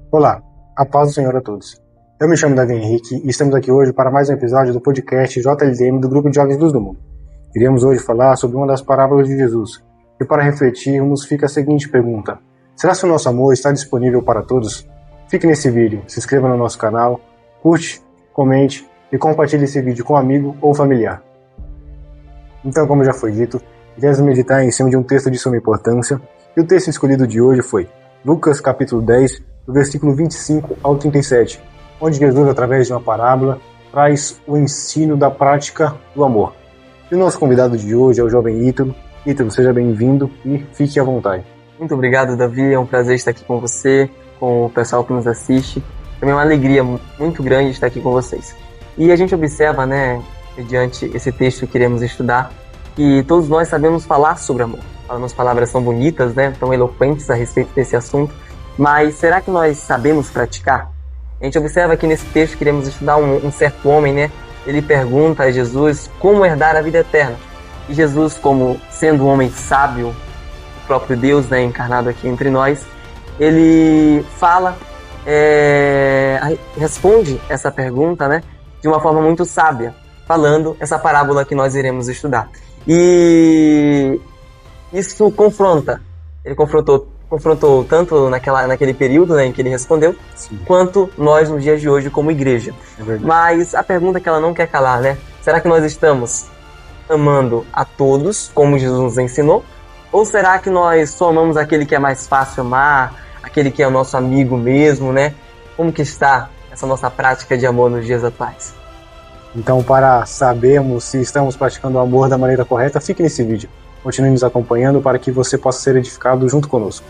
Olá, a paz do Senhor a todos. Eu me chamo Davi Henrique e estamos aqui hoje para mais um episódio do podcast JLDM do Grupo de Jovens Luz do Mundo. Iremos hoje falar sobre uma das parábolas de Jesus. E para refletirmos, fica a seguinte pergunta: será que o nosso amor está disponível para todos? Fique nesse vídeo, se inscreva no nosso canal, curte, comente e compartilhe esse vídeo com um amigo ou familiar. Então, como já foi dito, iremos meditar em cima de um texto de suma importância, e o texto escolhido de hoje foi Lucas capítulo 10, do versículo 25 ao 37, onde Jesus, através de uma parábola, traz o ensino da prática do amor. E o nosso convidado de hoje é o jovem Ítalo. Ítalo, seja bem-vindo e fique à vontade. Muito obrigado, Davi. É um prazer estar aqui com você, com o pessoal que nos assiste. Também é uma alegria muito grande estar aqui com vocês. E a gente observa, mediante esse texto que iremos estudar, que todos nós sabemos falar sobre amor. Falamos palavras tão bonitas, tão eloquentes a respeito desse assunto, mas será que nós sabemos praticar? A gente observa que nesse texto que iremos estudar um certo homem, ele pergunta a Jesus como herdar a vida eterna. E Jesus, como sendo um homem sábio, o próprio Deus, encarnado aqui entre nós, ele responde essa pergunta, de uma forma muito sábia, falando essa parábola que nós iremos estudar. E isso confronta. Ele confrontou tanto naquele período em que ele respondeu, sim, quanto nós nos dias de hoje como igreja. Mas a pergunta que ela não quer calar, será que nós estamos amando a todos, como Jesus nos ensinou? Ou será que nós só amamos aquele que é mais fácil amar, aquele que é o nosso amigo mesmo, Como que está essa nossa prática de amor nos dias atuais? Então, para sabermos se estamos praticando o amor da maneira correta, fique nesse vídeo. Continue nos acompanhando para que você possa ser edificado junto conosco.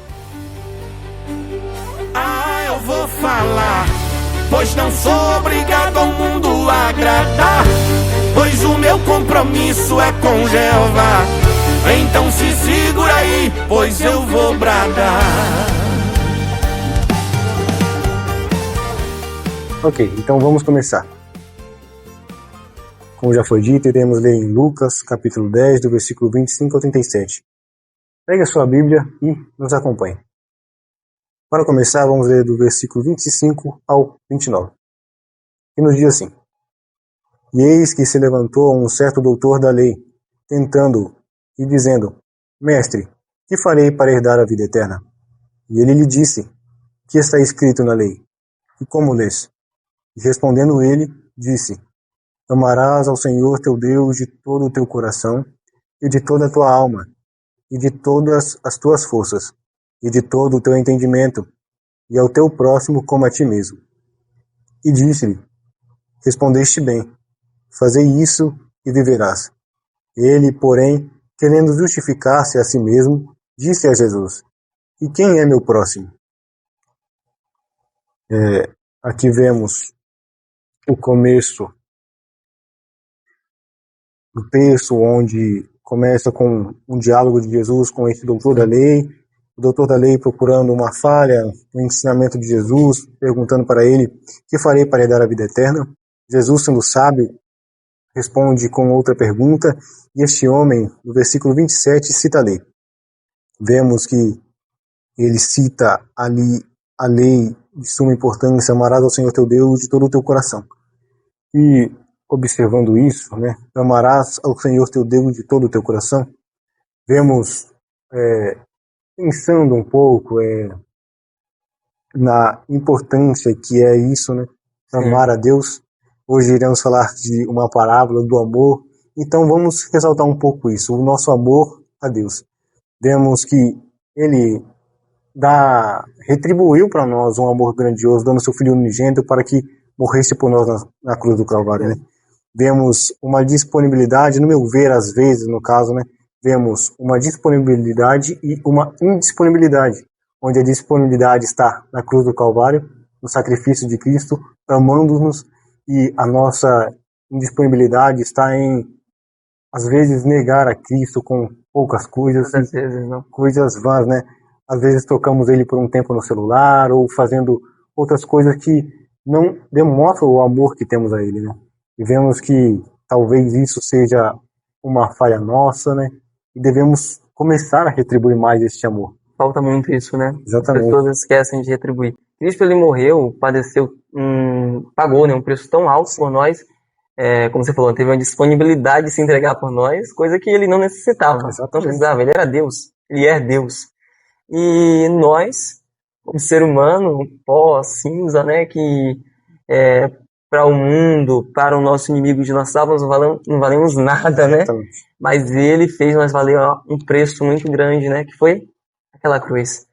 Eu vou falar, pois não sou obrigado ao mundo a agradar, pois o meu compromisso é com Jeová. Então se segura aí, pois eu vou bradar. Ok, então vamos começar. Como já foi dito, iremos ler em Lucas, capítulo 10, do versículo 25 ao 37. Pegue a sua Bíblia e nos acompanhe. Para começar, vamos ler do versículo 25 ao 29. E nos diz assim: E eis que se levantou um certo doutor da lei, tentando-o, e dizendo: Mestre, que farei para herdar a vida eterna? E ele lhe disse: Que está escrito na lei? E como lês? E respondendo ele, disse: Amarás ao Senhor teu Deus de todo o teu coração, e de toda a tua alma, e de todas as tuas forças, e de todo o teu entendimento, e ao teu próximo como a ti mesmo. E disse-lhe: Respondeste bem, fazei isso e viverás. Ele, porém, querendo justificar-se a si mesmo, disse a Jesus: E quem é meu próximo? Aqui vemos o começo do texto, onde começa com um diálogo de Jesus com esse doutor da lei, o doutor da lei procurando uma falha no ensinamento de Jesus, perguntando para ele: que farei para herdar a vida eterna? Jesus, sendo sábio, responde com outra pergunta, e este homem, no versículo 27, cita a lei. Vemos que ele cita ali a lei de suma importância: amarás ao Senhor teu Deus de todo o teu coração. E observando isso, amarás ao Senhor teu Deus de todo o teu coração, vemos, pensando um pouco na importância que é isso, amar a Deus. Hoje iremos falar de uma parábola do amor, então vamos ressaltar um pouco isso, o nosso amor a Deus. Vemos que Ele retribuiu para nós um amor grandioso, dando seu Filho unigênito para que morresse por nós na cruz do Calvário, Vemos uma disponibilidade, no meu ver, às vezes, no caso, vemos uma disponibilidade e uma indisponibilidade, onde a disponibilidade está na cruz do Calvário, no sacrifício de Cristo, amando-nos, e a nossa indisponibilidade está em, às vezes, negar a Cristo com poucas coisas, às vezes, não. Coisas vãs, Às vezes tocamos Ele por um tempo no celular, ou fazendo outras coisas que não demonstram o amor que temos a Ele, E vemos que talvez isso seja uma falha nossa, E devemos começar a retribuir mais este amor. Falta muito isso, Exatamente. As pessoas esquecem de retribuir. Cristo, ele morreu, padeceu, pagou, né, um preço tão alto por nós, como você falou, teve uma disponibilidade de se entregar por nós, coisa que ele não necessitava, não precisava, ele era Deus, ele é Deus. E nós, como ser humano, pó, cinza, né, que para o mundo, para o nosso inimigo de nós salvos, não valemos nada, né? Mas ele fez nós valer um preço muito grande, né, que foi aquela cruz.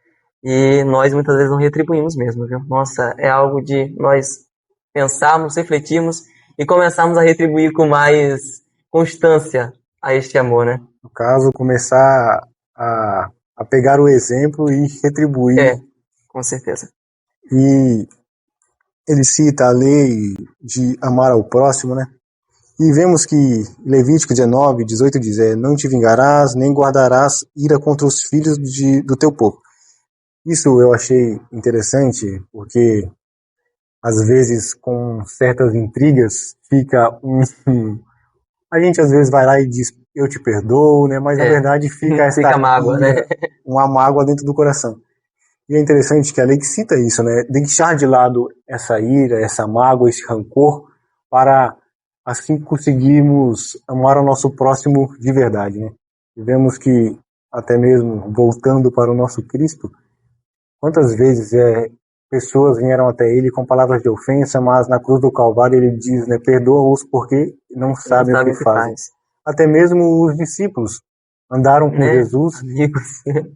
E nós muitas vezes não retribuímos mesmo, viu? Nossa, é algo de nós pensarmos, refletirmos e começarmos a retribuir com mais constância a este amor, né? No caso, começar a pegar o exemplo e retribuir. Com certeza. E ele cita a lei de amar ao próximo, né? E vemos que Levítico 19, 18 diz, não te vingarás, nem guardarás ira contra os filhos do teu povo. Isso eu achei interessante, porque às vezes com certas intrigas fica a gente às vezes vai lá e diz, eu te perdoo, né? Mas na verdade fica essa mágoa, né? Uma mágoa dentro do coração. E é interessante que a lei que cita isso, né? Deixar de lado essa ira, essa mágoa, esse rancor, para assim conseguirmos amar o nosso próximo de verdade, né? E vemos que, até mesmo voltando para o nosso Cristo, quantas vezes pessoas vieram até ele com palavras de ofensa, mas na cruz do Calvário ele diz, né? Perdoa-os porque não sabem o que fazem. Até mesmo os discípulos andaram com Jesus,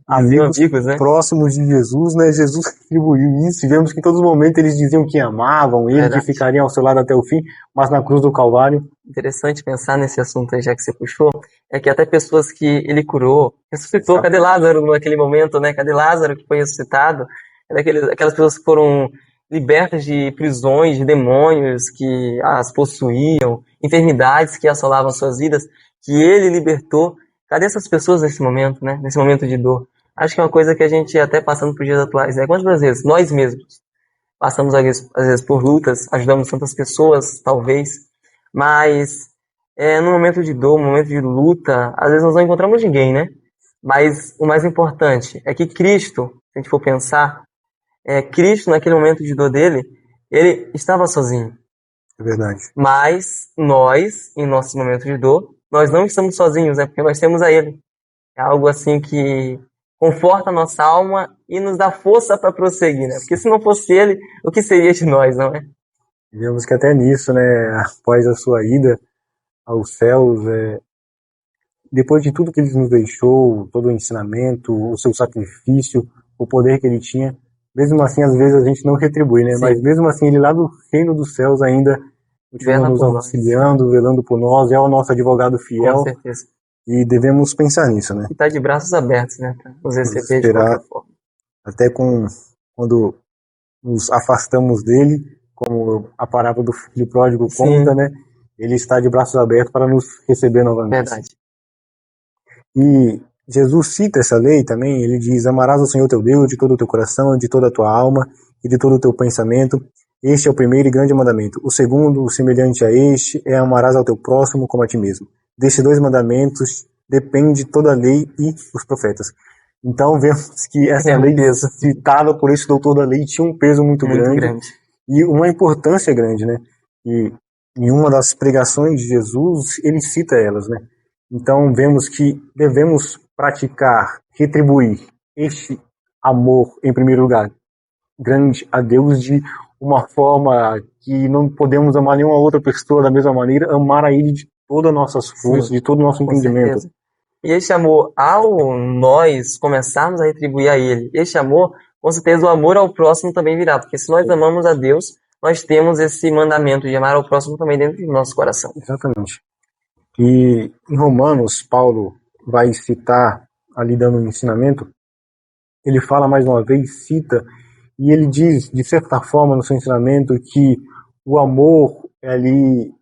amigos, né? Próximos de Jesus, né? Jesus retribuiu isso, e vemos que em todos os momentos eles diziam que amavam ele, que ficariam ao seu lado até o fim, mas na cruz do Calvário... Interessante pensar nesse assunto aí, já que você puxou, é que até pessoas que ele curou, ressuscitou, cadê Lázaro naquele momento, né? Cadê Lázaro que foi ressuscitado? Aquelas pessoas que foram libertas de prisões, de demônios que as possuíam, enfermidades que assolavam suas vidas, que ele libertou. Cadê essas pessoas nesse momento, né? Nesse momento de dor? Acho que é uma coisa que a gente, até passando por dias atuais, né? Quantas vezes nós mesmos passamos, às vezes, por lutas, ajudamos tantas pessoas, talvez, mas no momento de dor, no momento de luta, às vezes nós não encontramos ninguém, né? Mas o mais importante é que Cristo, se a gente for pensar, Cristo, naquele momento de dor dele, ele estava sozinho. É verdade. Mas nós, em nosso momento de dor, nós não estamos sozinhos, né? Porque nós temos a ele. É algo assim que conforta a nossa alma e nos dá força para prosseguir, né? Porque se não fosse ele, o que seria de nós, não é? Vemos que até nisso, né? Após a sua ida aos céus, depois de tudo que ele nos deixou, todo o ensinamento, o seu sacrifício, o poder que ele tinha, mesmo assim, às vezes a gente não retribui, né? Sim. Mas mesmo assim, ele lá do reino dos céus ainda continua nos auxiliando, velando por nós, é o nosso advogado fiel. Com certeza. E devemos pensar nisso, né? E tá de braços abertos, né? Pra nos receber de qualquer forma. Até quando nos afastamos dele, como a parábola do filho pródigo conta, né? Ele está de braços abertos para nos receber novamente. Verdade. E Jesus cita essa lei também, ele diz, amarás o Senhor teu Deus de todo o teu coração, de toda a tua alma e de todo o teu pensamento. Este é o primeiro e grande mandamento. O segundo, semelhante a este, é amarás ao teu próximo como a ti mesmo. Destes 2 mandamentos depende toda a lei e os profetas. Então vemos que essa lei citada por esse doutor da lei tinha um peso muito grande e uma importância grande, né? E em uma das pregações de Jesus, ele cita elas, né? Então vemos que devemos praticar, retribuir este amor, em primeiro lugar, grande a Deus, de uma forma que não podemos amar nenhuma outra pessoa da mesma maneira, amar a Ele de todas as nossas forças, de todo o nosso entendimento. Certeza. E este amor, ao nós começarmos a retribuir a Ele, este amor, com certeza o amor ao próximo também virá, porque se nós amamos a Deus, nós temos esse mandamento de amar ao próximo também dentro do nosso coração. Exatamente. E em Romanos, Paulo vai citar, ali dando um ensinamento, ele fala mais uma vez, cita, e ele diz, de certa forma, no seu ensinamento, que o amor é ali,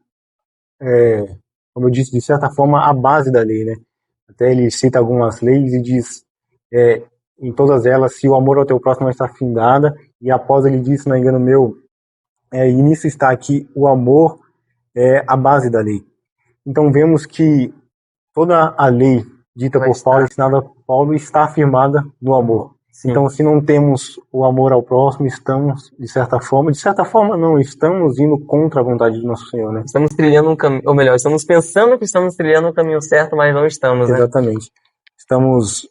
como eu disse, de certa forma, a base da lei, né? Até ele cita algumas leis e diz, em todas elas, se o amor ao teu próximo está findada, e após ele diz, se não engano meu, e nisso está aqui, o amor é a base da lei. Então vemos que toda a lei dita por Paulo, ensinada por Paulo, está afirmada no amor. Sim. Então, se não temos o amor ao próximo, estamos, de certa forma não, estamos indo contra a vontade do nosso Senhor, né? Estamos trilhando um caminho, ou melhor, estamos pensando que estamos trilhando o caminho certo, mas não estamos, né? Exatamente. Estamos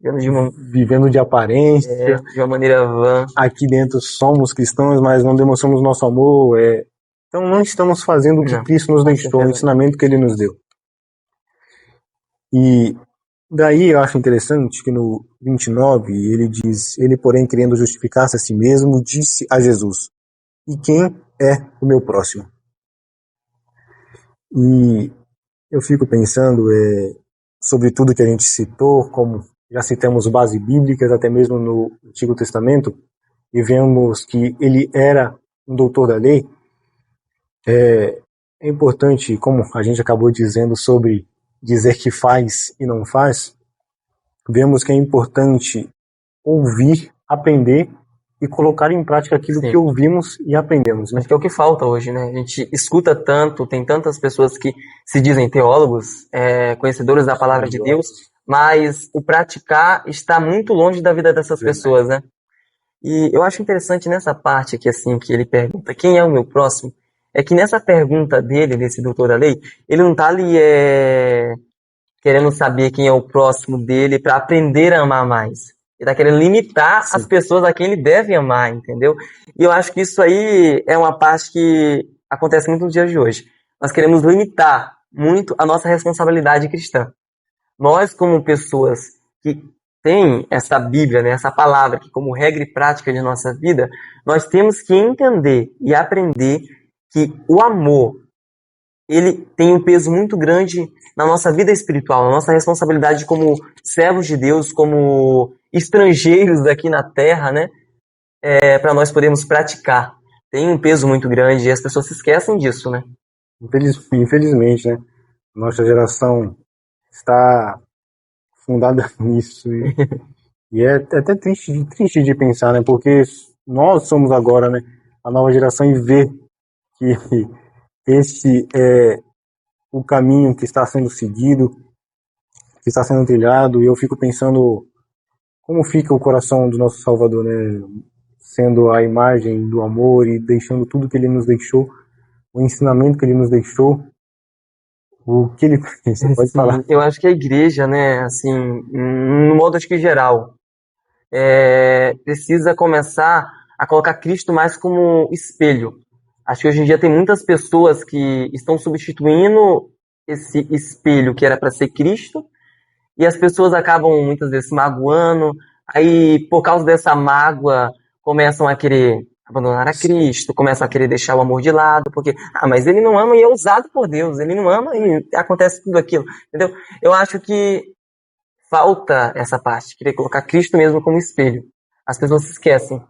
Vivendo vivendo de aparência. de uma maneira vã. Aqui dentro somos cristãos, mas não demonstramos nosso amor. Então não estamos fazendo o que Não, Cristo nos deixou, o certeza. ensinamento que Ele nos deu. E daí eu acho interessante que no 29 ele diz: ele, porém, querendo justificar-se a si mesmo, disse a Jesus: e quem é o meu próximo? E eu fico pensando sobre tudo que a gente citou, como já citamos bases bíblicas, até mesmo no Antigo Testamento, e vemos que ele era um doutor da lei. É importante, como a gente acabou dizendo sobre dizer que faz e não faz, vemos que é importante ouvir, aprender e colocar em prática aquilo Sim. que ouvimos e aprendemos, né? Acho que é o que falta hoje, né? A gente escuta tanto, tem tantas pessoas que se dizem teólogos, conhecedores da palavra de Deus, mas o praticar está muito longe da vida dessas pessoas, né? E eu acho interessante nessa parte aqui, assim, que ele pergunta quem é o meu próximo, é que nessa pergunta dele, desse doutor da lei, ele não está ali querendo saber quem é o próximo dele para aprender a amar mais. Ele está querendo limitar Sim. as pessoas a quem ele deve amar, entendeu? E eu acho que isso aí é uma parte que acontece muito nos dias de hoje. Nós queremos limitar muito a nossa responsabilidade cristã. Nós, como pessoas que têm essa Bíblia, né, essa palavra que como regra e prática de nossa vida, nós temos que entender e aprender que o amor, ele tem um peso muito grande na nossa vida espiritual, na nossa responsabilidade como servos de Deus, como estrangeiros aqui na Terra, né? Para nós podermos praticar. Tem um peso muito grande e as pessoas se esquecem disso, né? Infelizmente, né? Nossa geração está fundada nisso e é até triste de pensar, né? Porque nós somos agora, né, a nova geração e ver que este é o caminho que está sendo seguido, que está sendo trilhado, e eu fico pensando como fica o coração do nosso Salvador, né? Sendo a imagem do amor e deixando tudo que ele nos deixou, o ensinamento que ele nos deixou, o que ele fez. Você pode falar. Eu acho que a igreja, né, assim, no modo acho que geral, precisa começar a colocar Cristo mais como espelho. Acho que hoje em dia tem muitas pessoas que estão substituindo esse espelho que era para ser Cristo, e as pessoas acabam muitas vezes se magoando, aí por causa dessa mágoa começam a querer abandonar a Cristo, começam a querer deixar o amor de lado, porque, mas ele não ama e é usado por Deus, ele não ama e acontece tudo aquilo, entendeu? Eu acho que falta essa parte, querer colocar Cristo mesmo como espelho. As pessoas se esquecem.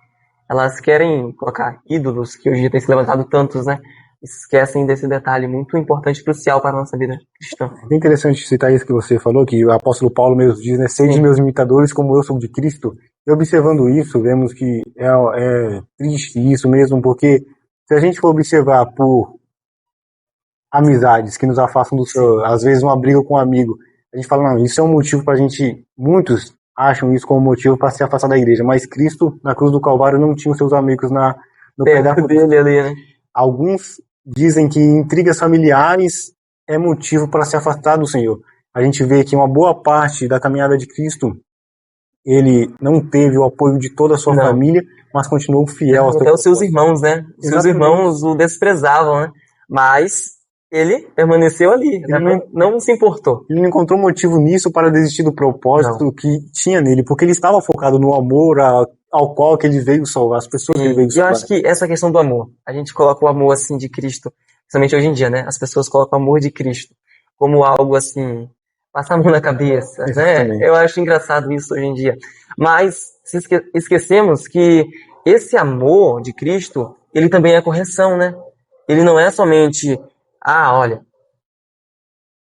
Elas querem colocar ídolos, que hoje em dia tem se levantado tantos, né? E se esquecem desse detalhe muito importante, crucial para a nossa vida cristã. É bem interessante citar isso que você falou, que o apóstolo Paulo mesmo diz, né? Sede meus imitadores como eu sou de Cristo. E observando isso, vemos que é triste isso mesmo, porque se a gente for observar por amizades que nos afastam do Senhor, às vezes uma briga com um amigo, a gente fala, não, isso é um motivo para a gente, muitos acham isso como motivo para se afastar da igreja, mas Cristo, na cruz do Calvário, não tinha os seus amigos no pé da cruz dele ali, né? Alguns dizem que intrigas familiares é motivo para se afastar do Senhor. A gente vê que uma boa parte da caminhada de Cristo, ele não teve o apoio de toda a sua família, mas continuou fiel. Até os seus irmãos, né? Os seus irmãos o desprezavam, né? Mas ele permaneceu ali, não se importou. Ele não encontrou motivo nisso para desistir do propósito que tinha nele, porque ele estava focado no amor ao qual que ele veio salvar, as pessoas que ele veio salvar. E eu acho que essa questão do amor, a gente coloca o amor assim de Cristo, principalmente hoje em dia, né? As pessoas colocam o amor de Cristo como algo assim, passar a mão na cabeça, né? Eu acho engraçado isso hoje em dia. Mas se esquecemos que esse amor de Cristo, ele também é correção, né? Ele não é somente, olha,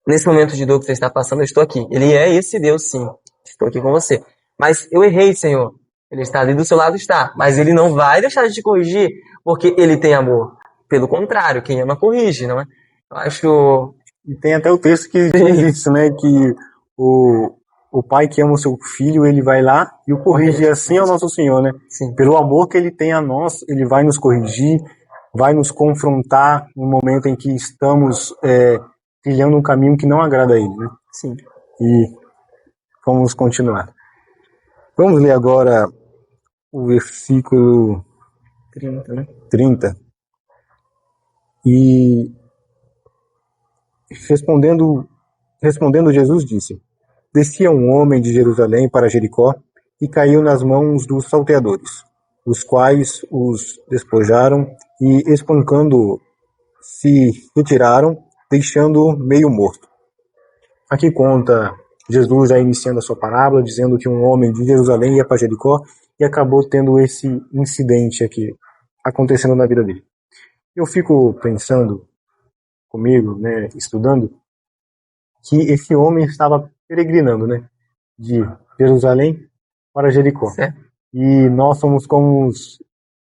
nesse momento de dor que você está passando, eu estou aqui. Ele é esse Deus, sim. Estou aqui com você. Mas eu errei, Senhor. Ele está ali do seu lado, está. Mas ele não vai deixar de te corrigir, porque ele tem amor. Pelo contrário, quem ama corrige, não é? Eu acho... E tem até o texto que diz isso, né? Que o o pai que ama o seu filho, ele vai lá e o corrige. Assim é o nosso Senhor, né? Sim. Pelo amor que ele tem a nós, ele vai nos corrigir, vai nos confrontar no momento em que estamos trilhando um caminho que não agrada a ele, né? Sim. E vamos continuar. Vamos ler agora o versículo 30, né? 30. E respondendo Jesus disse: Descia um homem de Jerusalém para Jericó e caiu nas mãos dos salteadores, os quais os despojaram e, espancando-o, se retiraram, deixando-o meio morto. Aqui conta Jesus já iniciando a sua parábola, dizendo que um homem de Jerusalém ia para Jericó e acabou tendo esse incidente aqui acontecendo na vida dele. Eu fico pensando comigo, né, estudando, que esse homem estava peregrinando, né, de Jerusalém para Jericó. Certo. E nós somos como os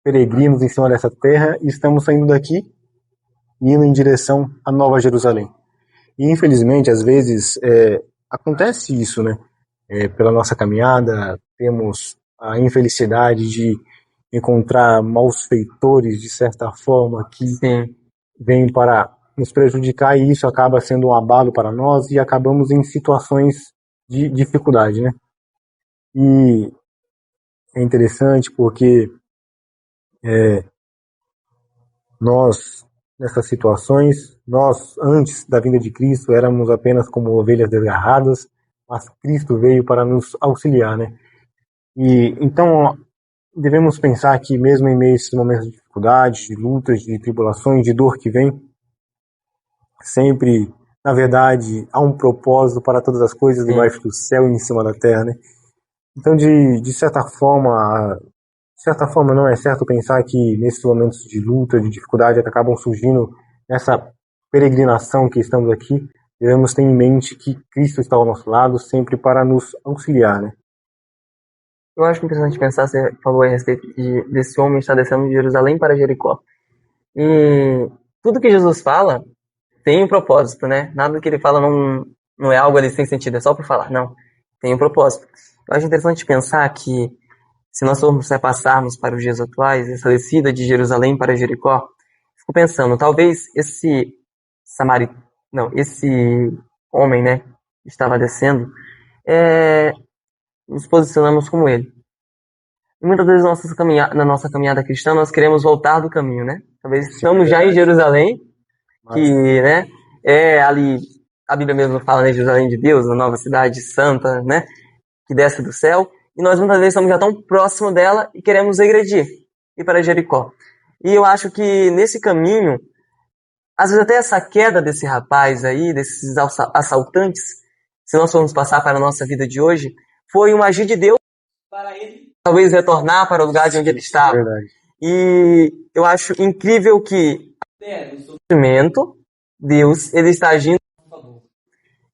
peregrinos em cima dessa terra e estamos saindo daqui e indo em direção à Nova Jerusalém. E infelizmente, às vezes, acontece isso, né? Pela nossa caminhada, temos a infelicidade de encontrar malfeitores, de certa forma, que Sim. vêm para nos prejudicar, e isso acaba sendo um abalo para nós e acabamos em situações de dificuldade, né? E é interessante porque nós, nessas situações, nós, antes da vinda de Cristo, éramos apenas como ovelhas desgarradas, mas Cristo veio para nos auxiliar, né? E então devemos pensar que mesmo em meio a esses momentos de dificuldade, de lutas, de tribulações, de dor que vem, sempre, na verdade, há um propósito para todas as coisas debaixo do céu e em cima da terra, né? Então, de certa forma, não é certo pensar que nesses momentos de luta, de dificuldade, que acabam surgindo nessa peregrinação que estamos aqui, devemos ter em mente que Cristo está ao nosso lado sempre para nos auxiliar, né? Eu acho interessante pensar, você falou a respeito desse homem estar descendo de Jerusalém para Jericó. E tudo que Jesus fala tem um propósito, né? Nada que ele fala não é algo ali sem sentido, é só por falar. Não, tem um propósito. Eu acho interessante pensar que se nós formos passarmos para os dias atuais, essa descida de Jerusalém para Jericó, fico pensando, talvez esse homem, né, que estava descendo, nos posicionamos como ele. E muitas vezes na nossa caminhada cristã nós queremos voltar do caminho, né? Talvez estamos já em Jerusalém, que, né, ali, a Bíblia mesmo fala, né, Jerusalém de Deus, a nova cidade santa, né, que desce do céu, e nós muitas vezes estamos já tão próximo dela e queremos regredir, ir para Jericó. E eu acho que nesse caminho, às vezes até essa queda desse rapaz aí, desses assaltantes, se nós formos passar para a nossa vida de hoje, foi um agir de Deus para ele talvez retornar para o lugar de onde ele estava. Verdade. E eu acho incrível que até no sofrimento, Deus, ele está agindo a favor.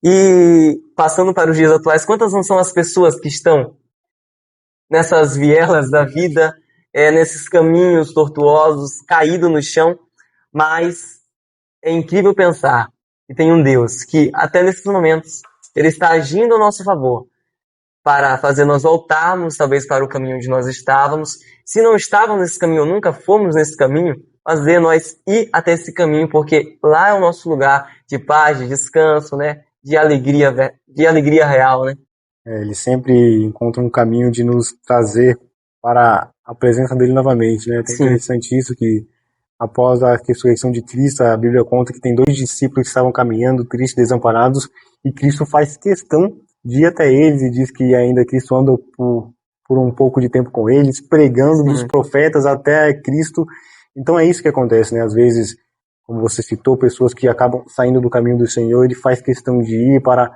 E passando para os dias atuais, quantas não são as pessoas que estão nessas vielas da vida, nesses caminhos tortuosos, caídos no chão, mas é incrível pensar que tem um Deus que até nesses momentos ele está agindo a nosso favor para fazer nós voltarmos talvez para o caminho onde nós estávamos. Se não estávamos nesse caminho, nunca fomos nesse caminho, fazer nós ir até esse caminho, porque lá é o nosso lugar de paz, de descanso, né? De alegria real, né? Ele sempre encontra um caminho de nos trazer para a presença dele novamente, né? É interessante isso, que após a ressurreição de Cristo, a Bíblia conta que tem 2 discípulos que estavam caminhando, tristes, desamparados, e Cristo faz questão de ir até eles e diz que ainda Cristo anda por um pouco de tempo com eles, pregando dos profetas até Cristo. Então é isso que acontece, né? Às vezes, como você citou, pessoas que acabam saindo do caminho do Senhor, ele faz questão de ir para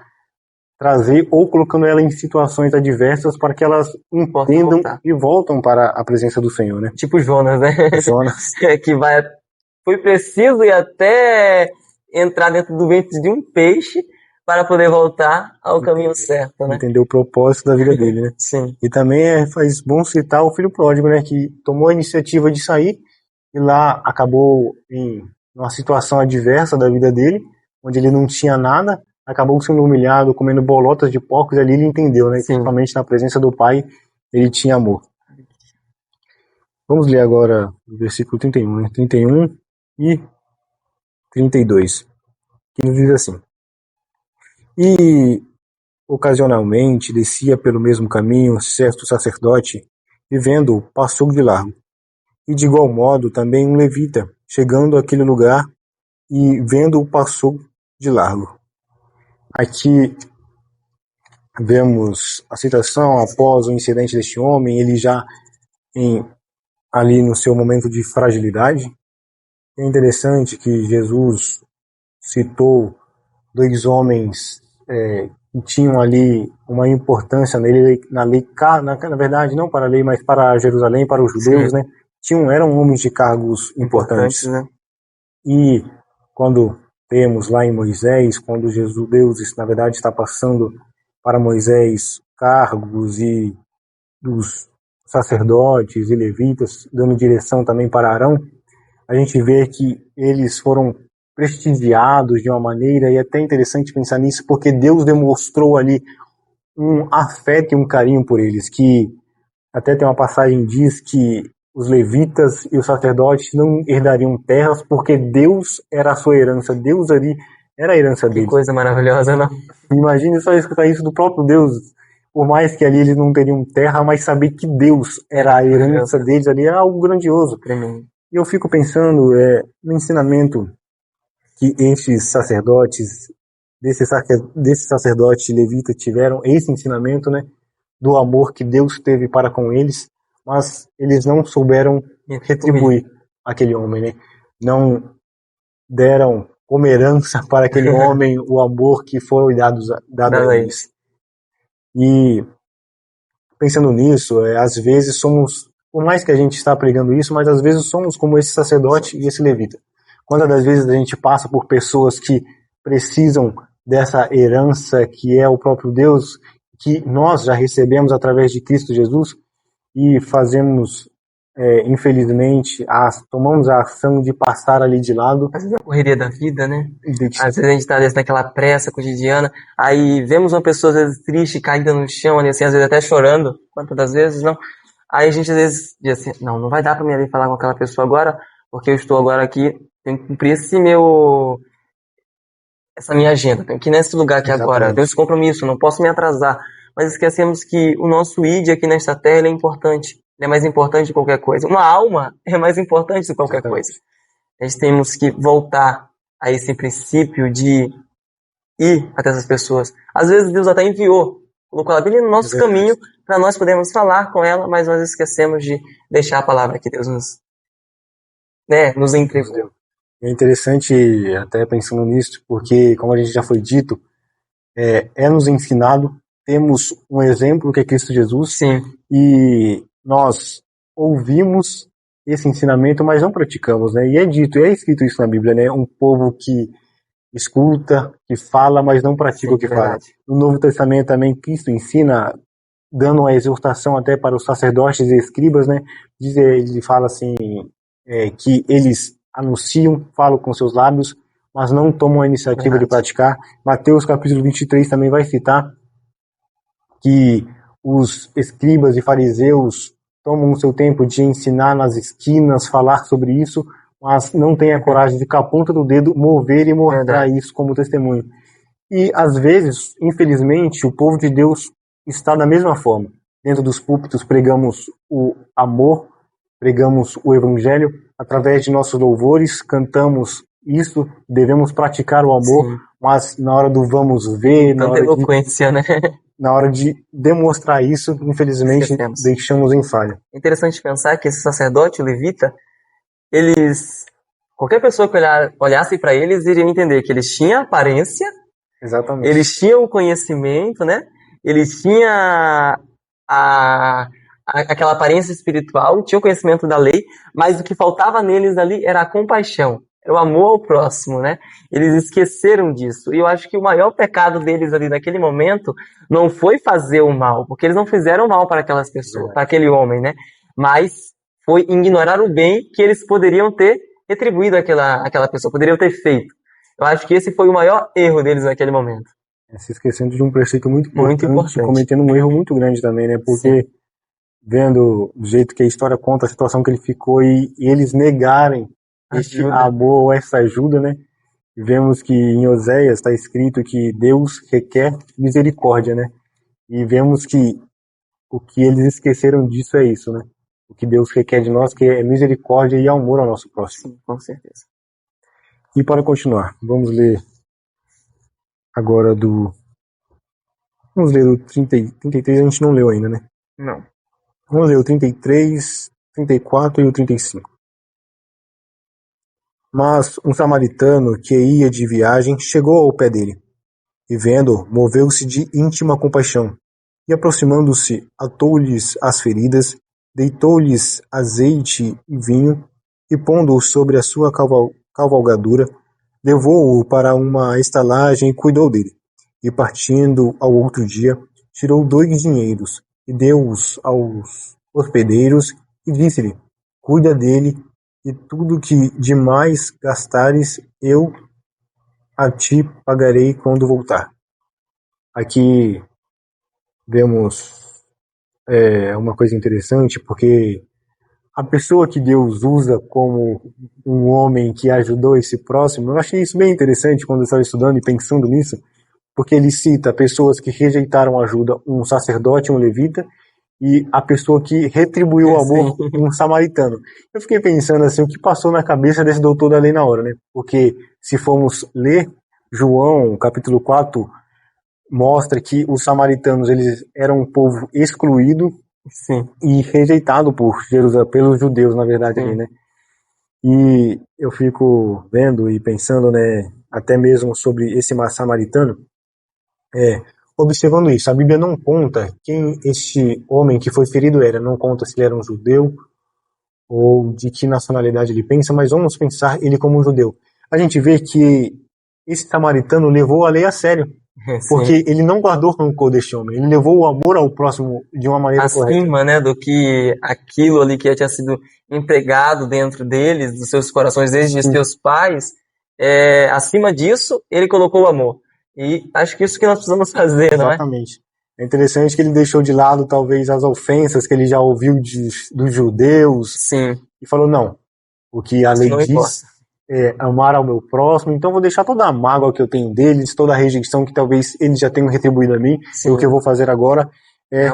trazer ou colocando ela em situações adversas para que elas entendam e voltam para a presença do Senhor, né? Tipo Jonas, né? Jonas. Que foi preciso ir até entrar dentro do ventre de um peixe para poder voltar ao caminho certo, né? Entender o propósito da vida dele, né? Sim. E também faz bom citar o filho pródigo, né? Que tomou a iniciativa de sair e lá acabou em uma situação adversa da vida dele, onde ele não tinha nada, acabou sendo humilhado, comendo bolotas de porcos, e ali ele entendeu, né? Que Sim. somente na presença do Pai ele tinha amor. Vamos ler agora o versículo 31, né? 31 e 32, que nos diz assim: E ocasionalmente descia pelo mesmo caminho certo sacerdote, e vendo-o, passou de largo. E de igual modo também um levita, chegando àquele lugar, e vendo-o, passou de largo. Aqui vemos a citação após o incidente deste homem, ele já ali no seu momento de fragilidade. É interessante que Jesus citou dois homens que tinham ali uma importância na lei, na verdade não para a lei, mas para Jerusalém, para os judeus, né? Eram homens de cargos importantes, né? E quando temos lá em Moisés, quando Deus, na verdade, está passando para Moisés cargos e dos sacerdotes e levitas, dando direção também para Arão, a gente vê que eles foram prestigiados de uma maneira, e é até interessante pensar nisso, porque Deus demonstrou ali um afeto e um carinho por eles, que até tem uma passagem que diz que os levitas e os sacerdotes não herdariam terras, porque Deus era a sua herança, Deus ali era a herança deles. Que coisa maravilhosa, não? Imagine só escutar isso do próprio Deus, por mais que ali eles não teriam terra, mas saber que Deus era a herança deles ali era algo grandioso. Tremendo. E eu fico pensando no ensinamento que esses sacerdotes, desse sacerdote levita tiveram, esse ensinamento, né, do amor que Deus teve para com eles, mas eles não souberam retribuir aquele homem, né? Não deram como herança para aquele homem o amor que foi dado a eles. E pensando nisso, às vezes somos, por mais que a gente está pregando isso, mas às vezes somos como esse sacerdote e esse levita. Quantas das vezes a gente passa por pessoas que precisam dessa herança que é o próprio Deus, que nós já recebemos através de Cristo Jesus, e fazemos, infelizmente, tomamos a ação de passar ali de lado. Às vezes a correria da vida, né? Às vezes a gente está naquela pressa cotidiana, aí vemos uma pessoa às vezes triste, caída no chão, assim, às vezes até chorando, quantas das vezes não? Aí a gente às vezes diz assim, não vai dar para mim ali falar com aquela pessoa agora, porque eu estou agora aqui, tenho que cumprir essa minha agenda, tenho que ir nesse lugar aqui agora, tenho esse compromisso, não posso me atrasar. Mas esquecemos que o nosso ID aqui nesta terra ele é importante. Ele é mais importante que qualquer coisa. Uma alma é mais importante do que qualquer coisa. Nós temos que voltar a esse princípio de ir até essas pessoas. Às vezes Deus até enviou, colocou a Bíblia no nosso caminho para nós podermos falar com ela, mas nós esquecemos de deixar a palavra que Deus nos entregou. É interessante, até pensando nisso, porque, como a gente já foi dito, é nos ensinado. Temos um exemplo que é Cristo Jesus. Sim. E nós ouvimos esse ensinamento, mas não praticamos, né? E é dito, é escrito isso na Bíblia, né? Um povo que escuta, que fala, mas não pratica o que fala. No Novo Testamento também Cristo ensina, dando uma exortação até para os sacerdotes e escribas, né? Ele fala assim, que eles anunciam, falam com seus lábios, mas não tomam a iniciativa de praticar. Mateus capítulo 23 também vai citar que os escribas e fariseus tomam o seu tempo de ensinar nas esquinas, falar sobre isso, mas não têm a coragem de, com a ponta do dedo, mover e mostrar isso como testemunho. E, às vezes, infelizmente, o povo de Deus está da mesma forma. Dentro dos púlpitos pregamos o amor, pregamos o evangelho, através de nossos louvores, cantamos isso, devemos praticar o amor, sim, mas na hora do vamos ver, na hora de demonstrar isso, infelizmente, deixamos em falha. É interessante pensar que esse sacerdote, o levita, qualquer pessoa que olhasse para eles iria entender que eles tinham aparência, exatamente, eles tinham o conhecimento, né? Eles tinham aquela aparência espiritual, tinham o conhecimento da lei, mas o que faltava neles ali era a compaixão. Era o amor ao próximo, né? Eles esqueceram disso. E eu acho que o maior pecado deles ali naquele momento não foi fazer o mal, porque eles não fizeram mal para aquelas pessoas, para aquele homem, né? Mas foi ignorar o bem que eles poderiam ter retribuído àquela pessoa, poderiam ter feito. Eu acho que esse foi o maior erro deles naquele momento. Se esquecendo de um preceito muito Muito importante, importante. cometendo um erro muito grande também, né? Porque vendo do jeito que a história conta a situação que ele ficou e eles negarem este Ajuda. amor ou essa ajuda, né? Vemos que em Oséias está escrito que Deus requer misericórdia, né? E vemos que o que eles esqueceram disso é isso, né? O que Deus requer de nós, que é misericórdia e amor ao nosso próximo. Sim, com certeza. E para continuar, vamos ler agora do... Vamos ler o 33, a gente não leu ainda, né? Não. Vamos ler o 33, 34 e o 35. Mas um samaritano que ia de viagem chegou ao pé dele, e vendo, moveu-se de íntima compaixão, e aproximando-se, atou-lhes as feridas, deitou-lhes azeite e vinho, e pondo-o sobre a sua cavalgadura, levou-o para uma estalagem e cuidou dele. E partindo ao outro dia, tirou 2 dinheiros, e deu-os aos hospedeiros, e disse-lhe, cuida dele, e tudo que demais gastares, eu a ti pagarei quando voltar. Aqui vemos uma coisa interessante, porque a pessoa que Deus usa como um homem que ajudou esse próximo, eu achei isso bem interessante quando eu estava estudando e pensando nisso, porque ele cita pessoas que rejeitaram ajuda, um sacerdote, um levita, e a pessoa que retribuiu o amor, um samaritano. Eu fiquei pensando assim, o que passou na cabeça desse doutor da lei na hora, né? Porque se formos ler João, capítulo 4, mostra que os samaritanos, eles eram um povo excluído e rejeitado por Jerusalém, pelos judeus, na verdade, ali, né? E eu fico vendo e pensando, né, até mesmo sobre esse samaritano, observando isso, a Bíblia não conta quem este homem que foi ferido era, não conta se ele era um judeu ou de que nacionalidade ele pensa, mas vamos pensar ele como um judeu. A gente vê que esse samaritano levou a lei a sério, porque ele não guardou rancor deste homem, ele levou o amor ao próximo de uma maneira correta. Acima, né, do que aquilo ali que tinha sido empregado dentro deles, dos seus corações, desde os seus pais, acima disso, ele colocou o amor. E acho que isso que nós precisamos fazer, não é? Exatamente. É interessante que ele deixou de lado, talvez, as ofensas que ele já ouviu dos judeus. Sim. E falou, não, o que a lei diz é amar ao meu próximo, então vou deixar toda a mágoa que eu tenho deles, toda a rejeição que talvez eles já tenham retribuído a mim. E o que eu vou fazer agora é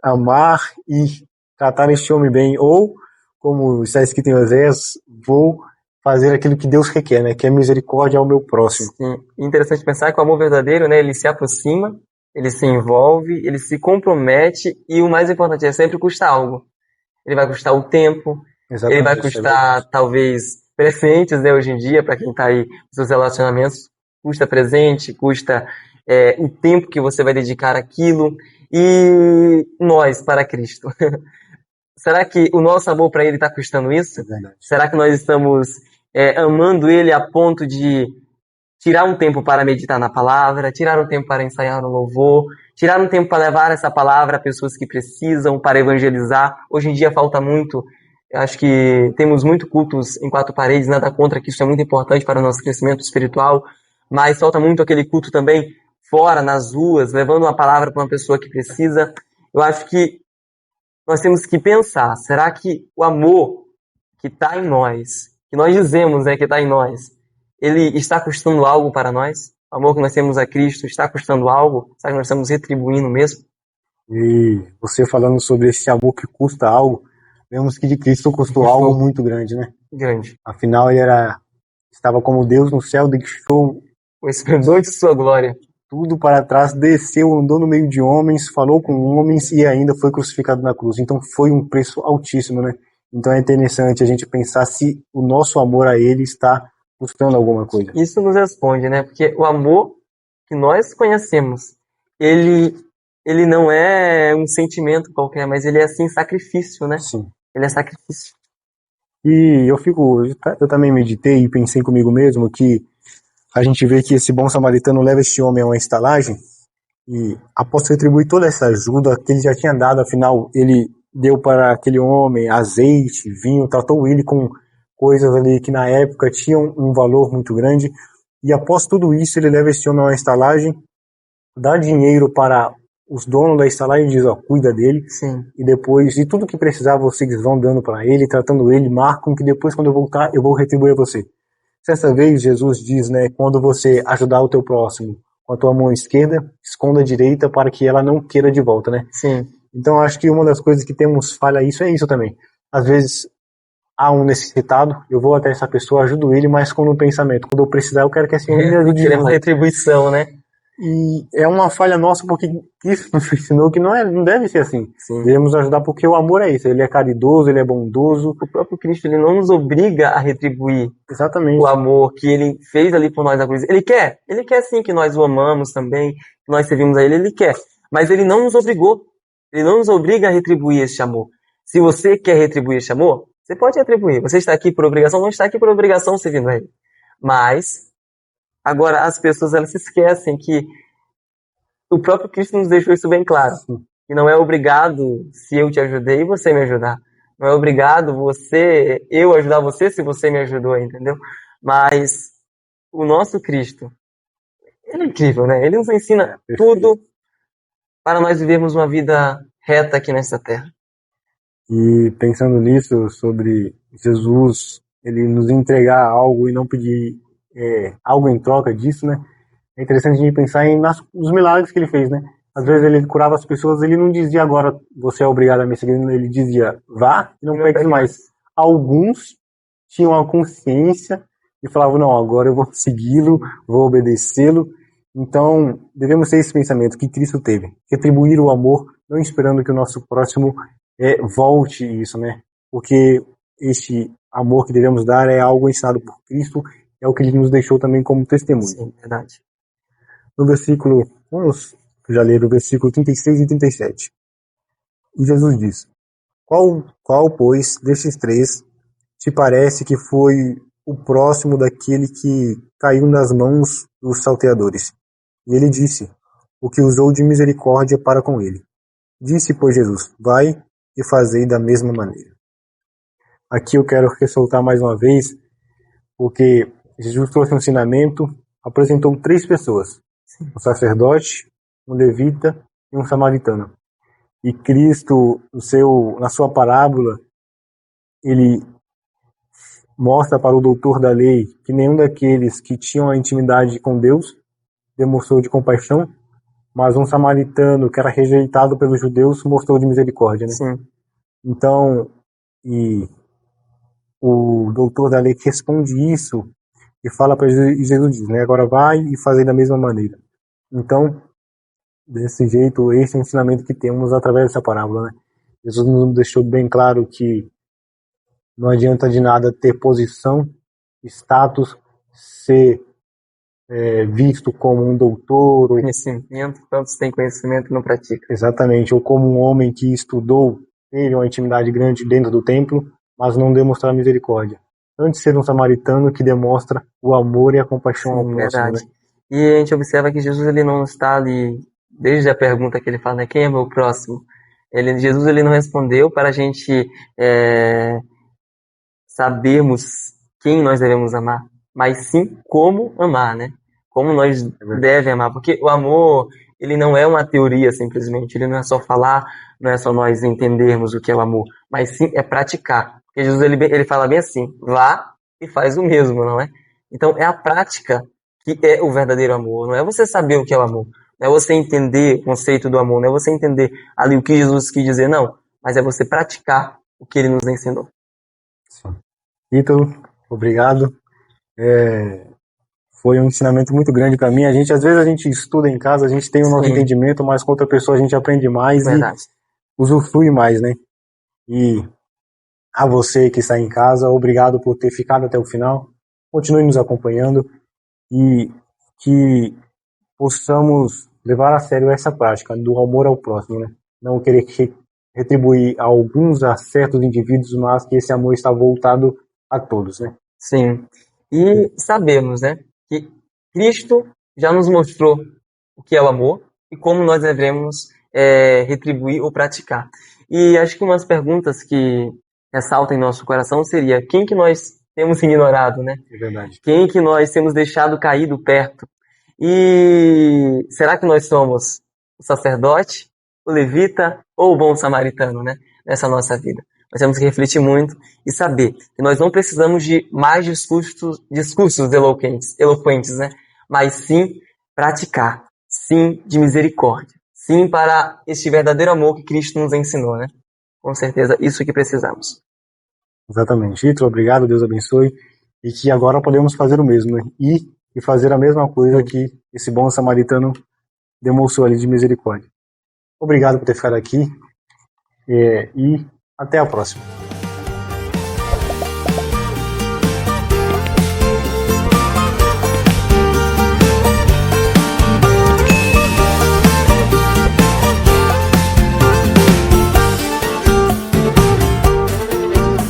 amar e tratar este homem bem. Ou, como está escrito em Oséias, vou fazer aquilo que Deus requer, né? Que é misericórdia ao meu próximo. Sim. Interessante pensar que o amor verdadeiro, né? Ele se aproxima, ele se envolve, ele se compromete e o mais importante é sempre custar algo. Ele vai custar o tempo, ele vai custar talvez presentes, né? Hoje em dia, para quem está aí nos seus relacionamentos, custa presente, custa o tempo que você vai dedicar àquilo. E nós, para Cristo. Será que o nosso amor para Ele está custando isso? É verdade. Será que nós estamos amando Ele a ponto de tirar um tempo para meditar na palavra, tirar um tempo para ensaiar um louvor, tirar um tempo para levar essa palavra a pessoas que precisam, para evangelizar? Hoje em dia falta muito. Eu acho que temos muito cultos em 4 paredes, nada contra que isso é muito importante para o nosso crescimento espiritual, mas falta muito aquele culto também fora, nas ruas, levando uma palavra para uma pessoa que precisa. Eu acho que nós temos que pensar, será que o amor que está em nós, que nós dizemos que está em nós, ele está custando algo para nós? O amor que nós temos a Cristo está custando algo? Será que nós estamos retribuindo mesmo? E você falando sobre esse amor que custa algo, vemos que de Cristo custou algo muito grande, né? Grande. Afinal, ele estava como Deus no céu, deixou o esplendor de sua glória. Tudo para trás, desceu, andou no meio de homens, falou com homens e ainda foi crucificado na cruz. Então foi um preço altíssimo, né? Então é interessante a gente pensar se o nosso amor a Ele está custando alguma coisa. Isso nos responde, né? Porque o amor que nós conhecemos, ele não é um sentimento qualquer, mas ele é assim sacrifício, né? Sim. Ele é sacrifício. E eu também meditei e pensei comigo mesmo que a gente vê que esse bom samaritano leva este homem a uma estalagem e após retribuir toda essa ajuda que ele já tinha dado, afinal ele deu para aquele homem azeite, vinho, tratou ele com coisas ali que na época tinham um valor muito grande, e após tudo isso ele leva este homem a uma estalagem dá dinheiro para os donos da estalagem e diz, ó, cuida dele. Sim. E depois, de tudo que precisar, vocês vão dando para ele, tratando ele, marcam que depois, quando eu voltar, eu vou retribuir a você. Certa vez, Jesus diz, né, quando você ajudar o teu próximo com a tua mão esquerda, esconda a direita para que ela não queira de volta, né? Sim. Então, acho que uma das coisas que temos falha isso é isso também. Às vezes, há um necessitado, eu vou até essa pessoa, ajudo ele, mas com um pensamento. Quando eu precisar, eu quero que esse homem me ajude de Queremos volta. retribuição, né? E é uma falha nossa, porque isso nos ensinou que não deve ser assim. Sim. Devemos ajudar porque o amor é isso. Ele é caridoso, ele é bondoso. O próprio Cristo, ele não nos obriga a retribuir Exatamente. o amor que ele fez ali por nós na cruz. Ele quer sim que nós o amamos também, que nós servimos a ele quer. Mas ele não nos obrigou. Ele não nos obriga a retribuir este amor. Se você quer retribuir este amor, você pode retribuir. Você está aqui por obrigação, não está aqui por obrigação servindo a ele. Mas, agora, as pessoas elas se esquecem que o próprio Cristo nos deixou isso bem claro. Que não é obrigado se eu te ajudei você me ajudar. Não é obrigado eu ajudar você se você me ajudou, entendeu? Mas o nosso Cristo, ele é incrível, né? Ele nos ensina tudo para nós vivermos uma vida reta aqui nessa terra. E pensando nisso, sobre Jesus, ele nos entregar algo e não pedir algo em troca disso, né? É interessante a gente pensar nos milagres que ele fez, né? Às vezes ele curava as pessoas, ele não dizia agora você é obrigado a me seguir, ele dizia vá e não pegue mais. Alguns tinham a consciência e falavam não, agora eu vou segui-lo, vou obedecê-lo. Então devemos ter esse pensamento que Cristo teve, retribuir o amor, não esperando que o nosso próximo volte isso, né? Porque este amor que devemos dar é algo ensinado por Cristo, é o que ele nos deixou também como testemunho. Sim, verdade. No versículo, vamos já ler o versículo 36 e 37. E Jesus diz, qual, pois, destes três te parece que foi o próximo daquele que caiu nas mãos dos salteadores? E ele disse, o que usou de misericórdia para com ele. Disse, pois, Jesus, vai e fazei da mesma maneira. Aqui eu quero ressaltar mais uma vez, porque Jesus trouxe um ensinamento, apresentou três pessoas, um sacerdote, um levita e um samaritano. E Cristo, na sua parábola, ele mostra para o doutor da lei que nenhum daqueles que tinham a intimidade com Deus demonstrou de compaixão, mas um samaritano que era rejeitado pelos judeus mostrou de misericórdia, né? Sim. Então, e o doutor da lei responde isso e fala para Jesus, e Jesus diz, né? Agora vai e fazei da mesma maneira. Então, desse jeito, esse é o ensinamento que temos através dessa parábola, né? Jesus nos deixou bem claro que não adianta de nada ter posição, status, ser visto como um doutor. Conhecimento, tantos têm conhecimento e não pratica. Exatamente, ou como um homem que estudou, teve uma intimidade grande dentro do templo, mas não demonstrar misericórdia. Antes de ser um samaritano que demonstra o amor e a compaixão ao próximo. Verdade. Né? E a gente observa que Jesus ele não está ali, desde a pergunta que ele fala, né, quem é meu próximo? Jesus ele não respondeu para a gente sabermos quem nós devemos amar, mas sim como amar, né? Como nós devemos amar, porque o amor, ele não é uma teoria simplesmente, ele não é só falar, não é só nós entendermos o que é o amor, mas sim é praticar. Porque Jesus ele fala bem assim, vá e faz o mesmo, não é? Então é a prática que é o verdadeiro amor, não é você saber o que é o amor, não é você entender o conceito do amor, não é você entender ali o que Jesus quis dizer, não, mas é você praticar o que ele nos ensinou. Sim. Ítalo, obrigado. Foi um ensinamento muito grande para mim. Às vezes a gente estuda em casa, a gente tem o nosso entendimento, mas com outra pessoa a gente aprende mais. Verdade. E usufrui mais, né? E a você que está em casa, obrigado por ter ficado até o final. Continue nos acompanhando e que possamos levar a sério essa prática do amor ao próximo, né? Não querer retribuir a alguns, a certos indivíduos, mas que esse amor está voltado a todos, né? Sim. E sabemos, né, que Cristo já nos mostrou o que é o amor e como nós devemos retribuir ou praticar. E acho que umas perguntas que ressaltam em nosso coração seria quem que nós temos ignorado, né? É verdade. Quem que nós temos deixado caído perto? E será que nós somos o sacerdote, o levita ou o bom samaritano, né? Nessa nossa vida. Nós temos que refletir muito e saber que nós não precisamos de mais discursos eloquentes, né? Mas sim praticar, sim de misericórdia, sim para este verdadeiro amor que Cristo nos ensinou, né? Com certeza, isso que precisamos. Exatamente. Ítalo, obrigado, Deus abençoe. E que agora podemos fazer o mesmo, né? E fazer a mesma coisa que esse bom samaritano demonstrou ali de misericórdia. Obrigado por ter ficado aqui e até a próxima.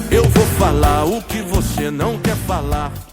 Eu vou falar o que você não quer falar.